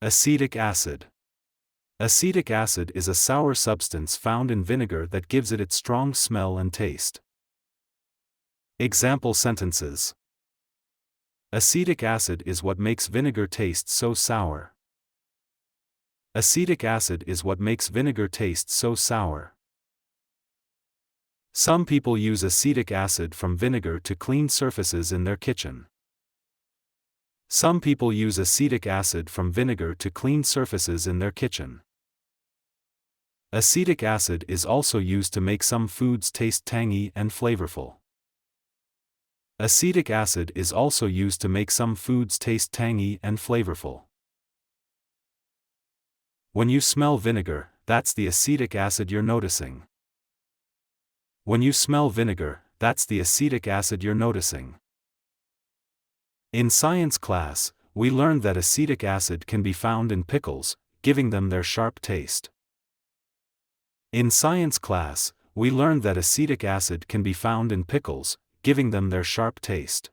Acetic acid. Acetic acid is a sour substance found in vinegar that gives it its strong smell and taste. Example sentences. Acetic acid is what makes vinegar taste so sour. Acetic acid is what makes vinegar taste so sour. Some people use acetic acid from vinegar to clean surfaces in their kitchen. Some people use acetic acid from vinegar to clean surfaces in their kitchen. Acetic acid is also used to make some foods taste tangy and flavorful. Acetic acid is also used to make some foods taste tangy and flavorful. When you smell vinegar, that's the acetic acid you're noticing. When you smell vinegar, that's the acetic acid you're noticing. In science class, we learned that acetic acid can be found in pickles, giving them their sharp taste. In science class, we learned that acetic acid can be found in pickles, giving them their sharp taste.